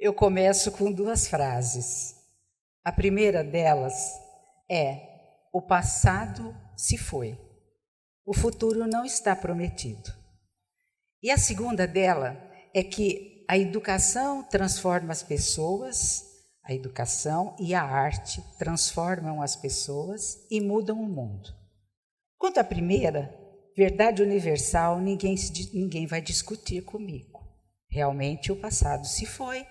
Eu começo com duas frases. A primeira delas é: o passado se foi, o futuro não está prometido. E a segunda dela é que a educação transforma as pessoas, a educação e a arte transformam as pessoas e mudam o mundo. Quanto à primeira, verdade universal, ninguém vai discutir comigo. Realmente o passado se foi,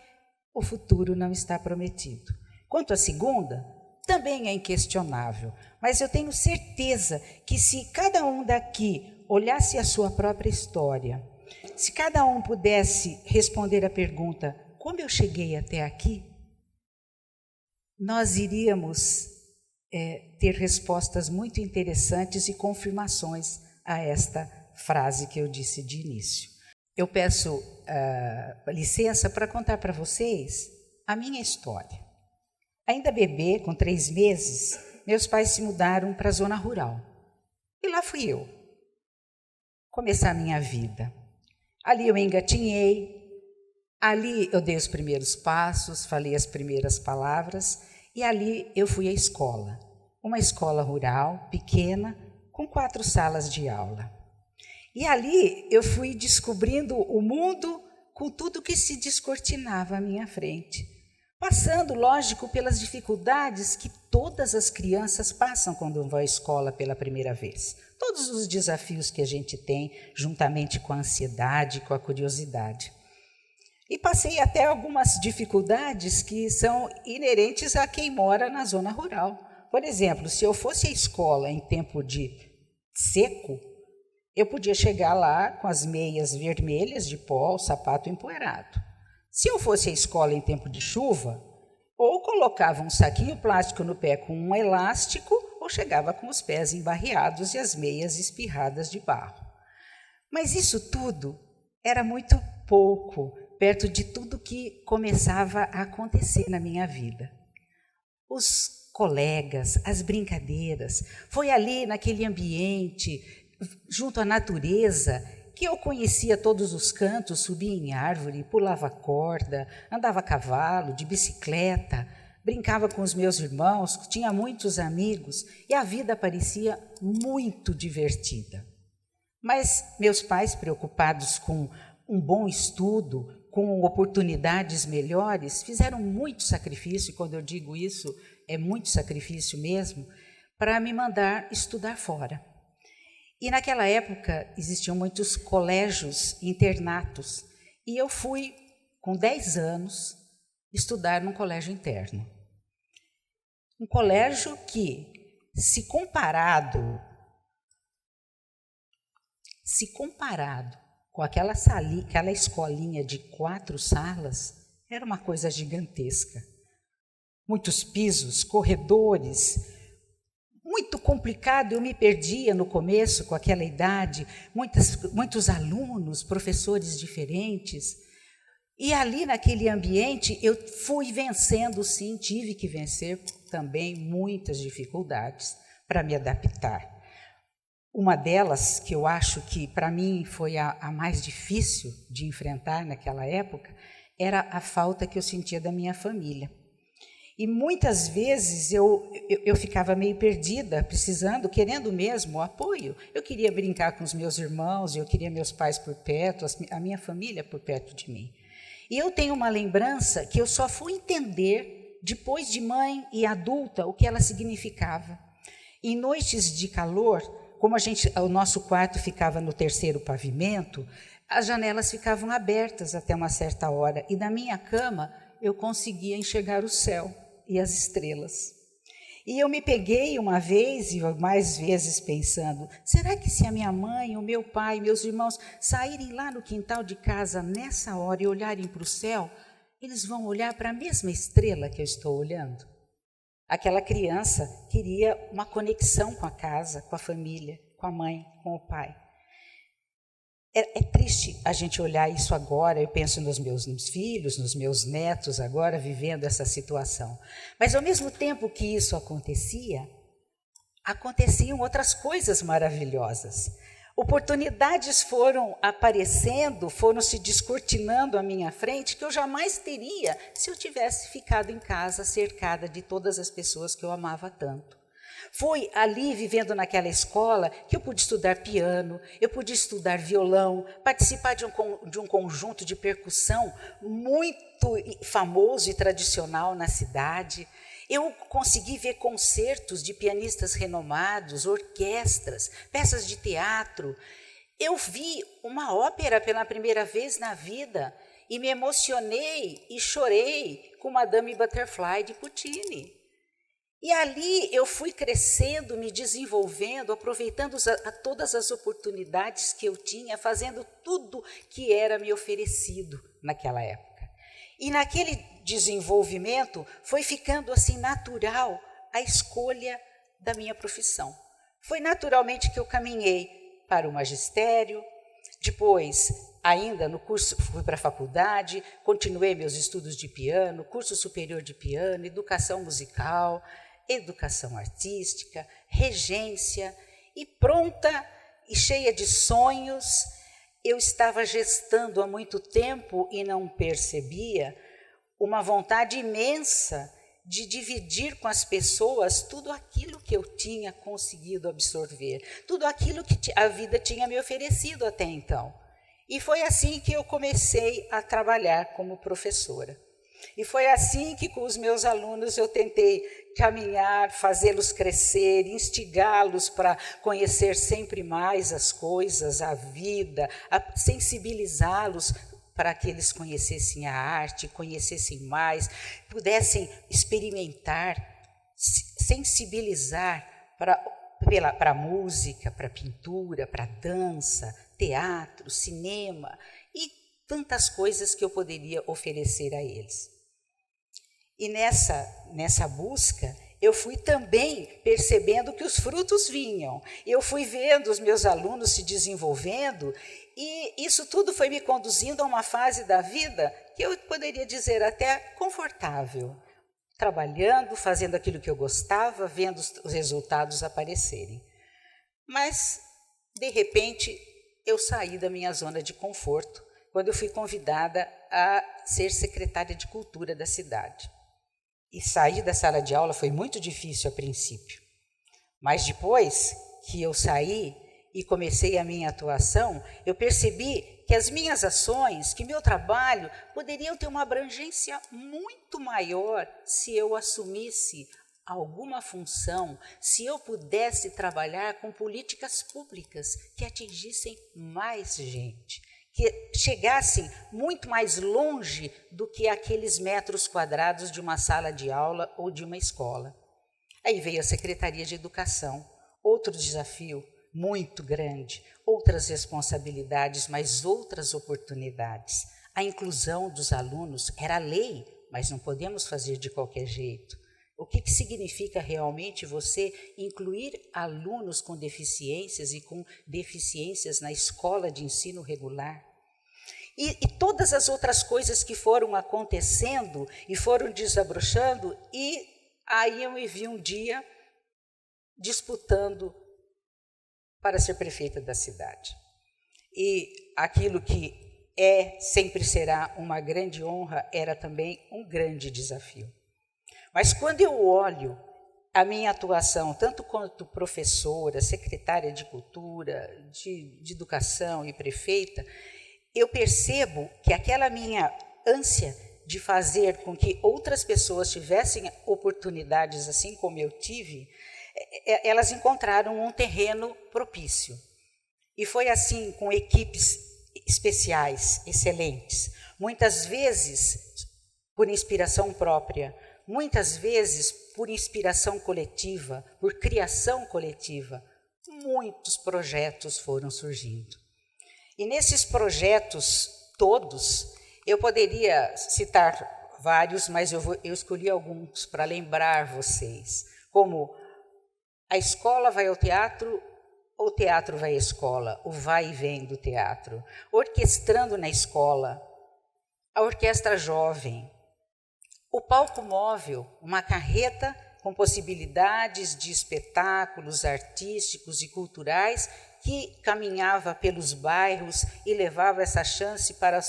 o futuro não está prometido. Quanto à segunda, também é inquestionável, mas eu tenho certeza que se cada um daqui olhasse a sua própria história, se cada um pudesse responder a pergunta: como eu cheguei até aqui? Nós iríamos ter respostas muito interessantes e confirmações a esta frase que eu disse de início. Eu peço licença para contar para vocês a minha história. Ainda bebê, com 3 meses, meus pais se mudaram para a zona rural. E lá fui eu começar a minha vida. Ali eu engatinhei, ali eu dei os primeiros passos, falei as primeiras palavras, e ali eu fui à escola. Uma escola rural, pequena, com 4 salas de aula. E ali eu fui descobrindo o mundo com tudo que se descortinava à minha frente. Passando, lógico, pelas dificuldades que todas as crianças passam quando vão à escola pela primeira vez. Todos os desafios que a gente tem, juntamente com a ansiedade, com a curiosidade. E passei até algumas dificuldades que são inerentes a quem mora na zona rural. Por exemplo, se eu fosse à escola em tempo de seco, eu podia chegar lá com as meias vermelhas de pó, o sapato empoeirado. Se eu fosse à escola em tempo de chuva, ou colocava um saquinho plástico no pé com um elástico, ou chegava com os pés embarreados e as meias espirradas de barro. Mas isso tudo era muito pouco, perto de tudo que começava a acontecer na minha vida. Os colegas, as brincadeiras, foi ali naquele ambiente, junto à natureza, que eu conhecia todos os cantos, subia em árvore, pulava corda, andava a cavalo, de bicicleta, brincava com os meus irmãos, tinha muitos amigos e a vida parecia muito divertida. Mas meus pais, preocupados com um bom estudo, com oportunidades melhores, fizeram muito sacrifício, e quando eu digo isso, é muito sacrifício mesmo, para me mandar estudar fora. E naquela época existiam muitos colégios, internatos, e eu fui, com 10 anos, estudar num colégio interno. Um colégio que, se comparado com aquela escolinha de 4 salas, era uma coisa gigantesca. Muitos pisos, corredores, muito complicado, eu me perdia no começo, com aquela idade, muitos alunos, professores diferentes. E ali naquele ambiente eu fui vencendo, sim, tive que vencer também muitas dificuldades para me adaptar. Uma delas, que eu acho que para mim foi a mais difícil de enfrentar naquela época, era a falta que eu sentia da minha família. E muitas vezes eu ficava meio perdida, precisando, querendo mesmo o apoio. Eu queria brincar com os meus irmãos, eu queria meus pais por perto, a minha família por perto de mim. E eu tenho uma lembrança que eu só fui entender, depois de mãe e adulta, o que ela significava. Em noites de calor, como o nosso quarto ficava no 3º pavimento, as janelas ficavam abertas até uma certa hora, e da minha cama eu conseguia enxergar o céu e as estrelas. E eu me peguei uma vez e mais vezes pensando: será que se a minha mãe, o meu pai, meus irmãos saírem lá no quintal de casa nessa hora e olharem para o céu, eles vão olhar para a mesma estrela que eu estou olhando? Aquela criança queria uma conexão com a casa, com a família, com a mãe, com o pai. É triste a gente olhar isso agora, eu penso nos meus filhos, nos meus netos agora, vivendo essa situação. Mas ao mesmo tempo que isso acontecia, aconteciam outras coisas maravilhosas. Oportunidades foram aparecendo, foram se descortinando à minha frente, que eu jamais teria se eu tivesse ficado em casa, cercada de todas as pessoas que eu amava tanto. Foi ali, vivendo naquela escola, que eu pude estudar piano, eu pude estudar violão, participar de um conjunto de percussão muito famoso e tradicional na cidade. Eu consegui ver concertos de pianistas renomados, orquestras, peças de teatro. Eu vi uma ópera pela primeira vez na vida e me emocionei e chorei com Madame Butterfly de Puccini. E ali eu fui crescendo, me desenvolvendo, aproveitando todas as oportunidades que eu tinha, fazendo tudo que era me oferecido naquela época. E naquele desenvolvimento foi ficando assim natural a escolha da minha profissão. Foi naturalmente que eu caminhei para o magistério, depois, ainda no curso, fui para a faculdade, continuei meus estudos de piano, curso superior de piano, educação musical, educação artística, regência, e pronta e cheia de sonhos, eu estava gestando há muito tempo e não percebia uma vontade imensa de dividir com as pessoas tudo aquilo que eu tinha conseguido absorver, tudo aquilo que a vida tinha me oferecido até então. E foi assim que eu comecei a trabalhar como professora. E foi assim que com os meus alunos eu tentei caminhar, fazê-los crescer, instigá-los para conhecer sempre mais as coisas, a vida, a sensibilizá-los para que eles conhecessem a arte, conhecessem mais, pudessem experimentar, sensibilizar para a música, para a pintura, para a dança, teatro, cinema e tantas coisas que eu poderia oferecer a eles. E nessa busca, eu fui também percebendo que os frutos vinham. Eu fui vendo os meus alunos se desenvolvendo e isso tudo foi me conduzindo a uma fase da vida que eu poderia dizer até confortável. Trabalhando, fazendo aquilo que eu gostava, vendo os resultados aparecerem. Mas, de repente, eu saí da minha zona de conforto quando eu fui convidada a ser secretária de cultura da cidade. E sair da sala de aula foi muito difícil a princípio. Mas depois que eu saí e comecei a minha atuação, eu percebi que as minhas ações, que meu trabalho, poderiam ter uma abrangência muito maior se eu assumisse alguma função, se eu pudesse trabalhar com políticas públicas que atingissem mais gente, que chegassem muito mais longe do que aqueles metros quadrados de uma sala de aula ou de uma escola. Aí veio a Secretaria de Educação, outro desafio muito grande, outras responsabilidades, mas outras oportunidades. A inclusão dos alunos era lei, mas não podemos fazer de qualquer jeito. O que significa realmente você incluir alunos com deficiências e com deficiências na escola de ensino regular? E todas as outras coisas que foram acontecendo e foram desabrochando, e aí eu me vi um dia disputando para ser prefeita da cidade. E aquilo que sempre será uma grande honra, era também um grande desafio. Mas quando eu olho a minha atuação, tanto quanto professora, secretária de cultura, de educação e prefeita, eu percebo que aquela minha ânsia de fazer com que outras pessoas tivessem oportunidades assim como eu tive, elas encontraram um terreno propício. E foi assim com equipes especiais, excelentes, muitas vezes por inspiração própria, muitas vezes por inspiração coletiva, por criação coletiva, muitos projetos foram surgindo. E nesses projetos todos, eu poderia citar vários, mas eu escolhi alguns para lembrar vocês, como a escola vai ao teatro, o teatro vai à escola, o vai e vem do teatro, orquestrando na escola, a orquestra jovem, o palco móvel, uma carreta com possibilidades de espetáculos artísticos e culturais, que caminhava pelos bairros e levava essa chance para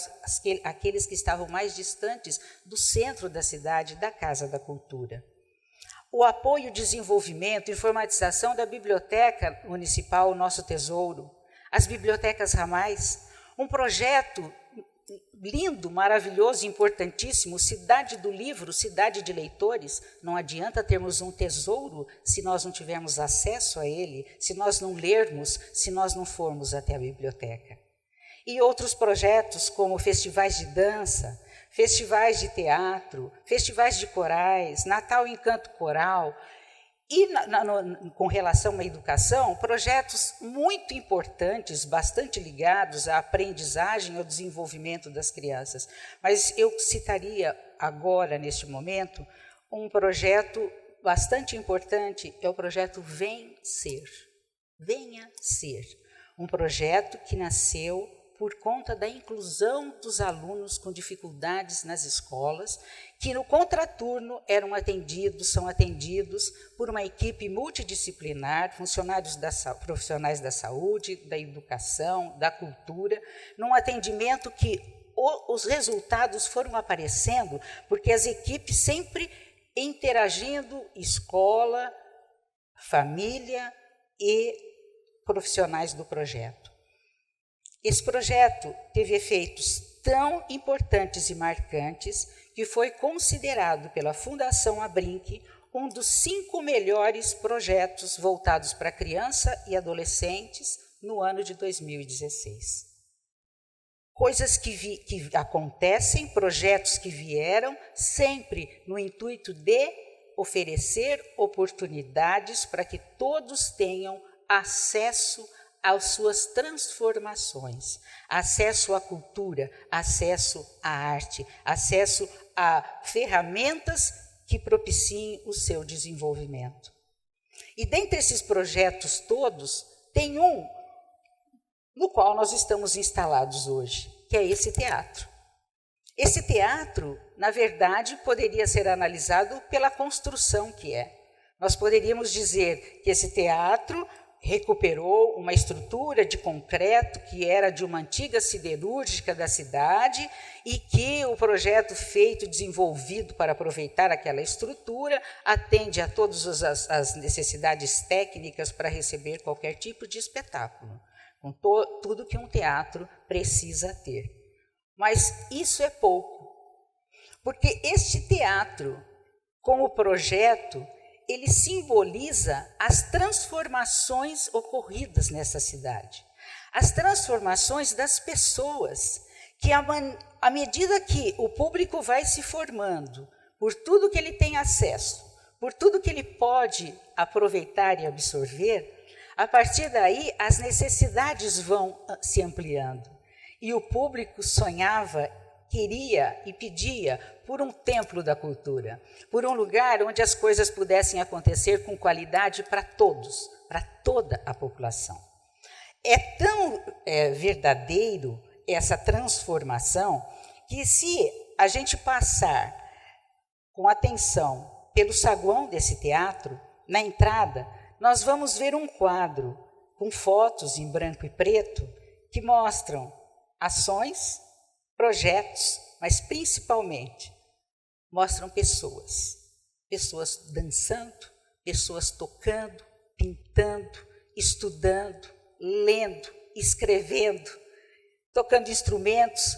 aqueles que estavam mais distantes do centro da cidade, da Casa da Cultura. O apoio, desenvolvimento, informatização da Biblioteca Municipal Nosso Tesouro, as bibliotecas ramais, um projeto lindo, maravilhoso, importantíssimo, Cidade do Livro, Cidade de Leitores. Não adianta termos um tesouro se nós não tivermos acesso a ele, se nós não lermos, se nós não formos até a biblioteca. E outros projetos como festivais de dança, festivais de teatro, festivais de corais, Natal Encanto Coral. E com relação à educação, projetos muito importantes, bastante ligados à aprendizagem e ao desenvolvimento das crianças. Mas eu citaria agora, neste momento, um projeto bastante importante, é o projeto Vem Ser. Venha Ser. Um projeto que nasceu por conta da inclusão dos alunos com dificuldades nas escolas, que no contraturno são atendidos por uma equipe multidisciplinar, funcionários profissionais da saúde, da educação, da cultura, num atendimento que os resultados foram aparecendo, porque as equipes sempre interagindo, escola, família e profissionais do projeto. Esse projeto teve efeitos tão importantes e marcantes que foi considerado pela Fundação Abrinq um dos 5 melhores projetos voltados para criança e adolescentes no ano de 2016. Coisas que acontecem, projetos que vieram sempre no intuito de oferecer oportunidades para que todos tenham acesso às suas transformações, acesso à cultura, acesso à arte, acesso a ferramentas que propiciem o seu desenvolvimento. E dentre esses projetos todos, tem um no qual nós estamos instalados hoje, que é esse teatro. Esse teatro, na verdade, poderia ser analisado pela construção que é. Nós poderíamos dizer que esse teatro recuperou uma estrutura de concreto que era de uma antiga siderúrgica da cidade e que o projeto feito, desenvolvido para aproveitar aquela estrutura, atende a todas as necessidades técnicas para receber qualquer tipo de espetáculo, com tudo que um teatro precisa ter. Mas isso é pouco, porque este teatro, como projeto, ele simboliza as transformações ocorridas nessa cidade. As transformações das pessoas, que à medida que o público vai se formando, por tudo que ele tem acesso, por tudo que ele pode aproveitar e absorver, a partir daí as necessidades vão se ampliando. E o público sonhava, queria e pedia por um templo da cultura, por um lugar onde as coisas pudessem acontecer com qualidade para todos, para toda a população. É tão verdadeiro essa transformação que, se a gente passar com atenção pelo saguão desse teatro, na entrada, nós vamos ver um quadro com fotos em branco e preto que mostram ações, projetos, mas principalmente mostram pessoas dançando, pessoas tocando, pintando, estudando, lendo, escrevendo, tocando instrumentos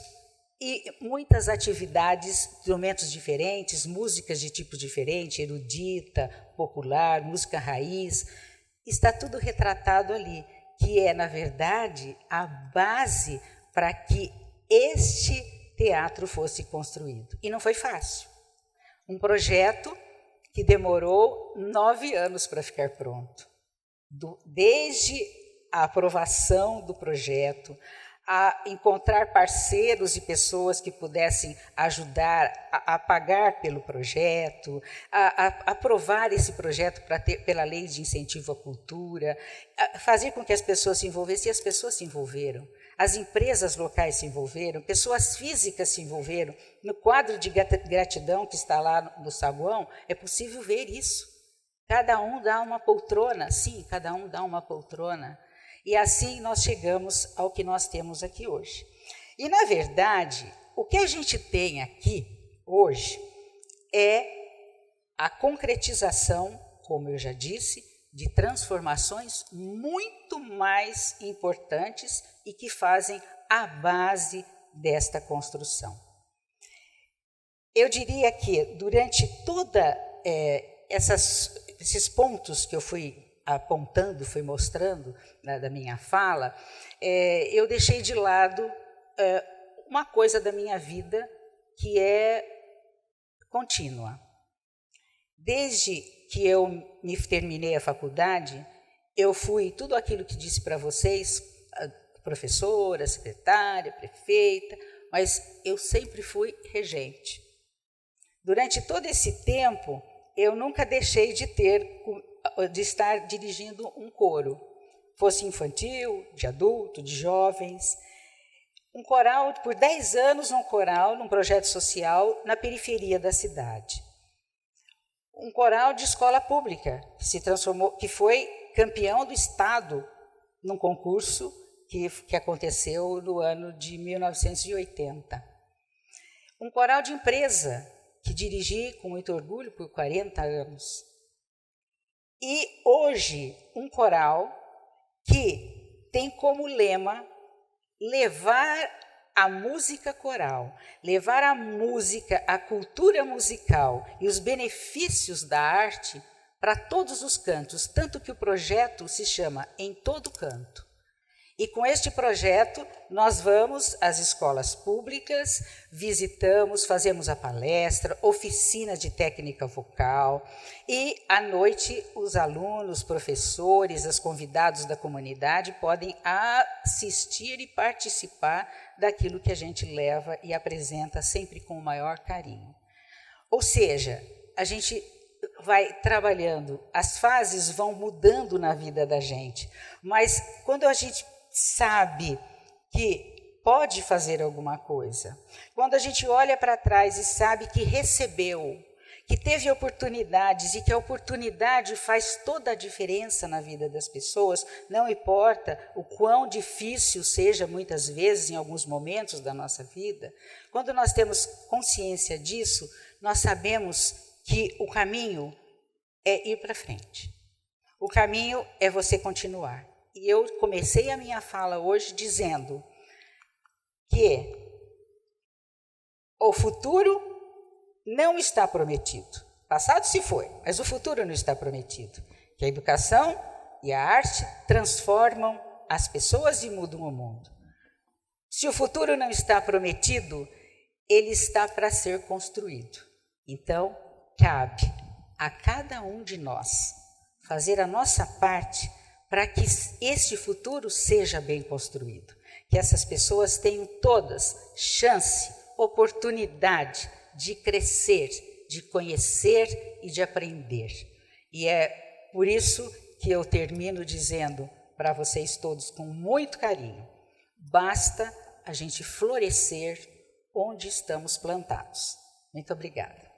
e muitas atividades, instrumentos diferentes, músicas de tipo diferente, erudita, popular, música raiz, está tudo retratado ali, que é, na verdade, a base para que este teatro fosse construído. E não foi fácil. Um projeto que demorou 9 anos para ficar pronto. Desde a aprovação do projeto, a encontrar parceiros e pessoas que pudessem ajudar a pagar pelo projeto, a aprovar esse projeto pela lei de incentivo à cultura, fazer com que as pessoas se envolvessem, e as pessoas se envolveram. As empresas locais se envolveram, pessoas físicas se envolveram. No quadro de gratidão que está lá no saguão, é possível ver isso. Cada um dá uma poltrona, sim, cada um dá uma poltrona. E assim nós chegamos ao que nós temos aqui hoje. E, na verdade, o que a gente tem aqui hoje é a concretização, como eu já disse, de transformações muito mais importantes e que fazem a base desta construção. Eu diria que durante toda esses pontos que eu fui apontando, fui mostrando da minha fala, eu deixei de lado uma coisa da minha vida que é contínua. Desde que eu me terminei a faculdade, eu fui tudo aquilo que disse para vocês, professora, secretária, prefeita, mas eu sempre fui regente. Durante todo esse tempo, eu nunca deixei de estar dirigindo um coro, fosse infantil, de adulto, de jovens. Um coral, por 10 anos, um coral, num projeto social na periferia da cidade. Um coral de escola pública, que se transformou, que foi campeão do estado num concurso que aconteceu no ano de 1980. Um coral de empresa, que dirigi com muito orgulho por 40 anos. E hoje, um coral que tem como lema levar a música coral, levar a música, a cultura musical e os benefícios da arte para todos os cantos, tanto que o projeto se chama Em Todo Canto. E com este projeto, nós vamos às escolas públicas, visitamos, fazemos a palestra, oficinas de técnica vocal, e à noite os alunos, professores, os convidados da comunidade podem assistir e participar daquilo que a gente leva e apresenta sempre com o maior carinho. Ou seja, a gente vai trabalhando, as fases vão mudando na vida da gente, mas quando a gente sabe que pode fazer alguma coisa, quando a gente olha para trás e sabe que recebeu, que teve oportunidades e que a oportunidade faz toda a diferença na vida das pessoas, não importa o quão difícil seja muitas vezes em alguns momentos da nossa vida, quando nós temos consciência disso, nós sabemos que o caminho é ir para frente. O caminho é você continuar. E eu comecei a minha fala hoje dizendo que o futuro não está prometido. Passado se foi, mas o futuro não está prometido. Que a educação e a arte transformam as pessoas e mudam o mundo. Se o futuro não está prometido, ele está para ser construído. Então, cabe a cada um de nós fazer a nossa parte para que este futuro seja bem construído, que essas pessoas tenham todas chance, oportunidade de crescer, de conhecer e de aprender. E é por isso que eu termino dizendo para vocês todos com muito carinho, basta a gente florescer onde estamos plantados. Muito obrigada.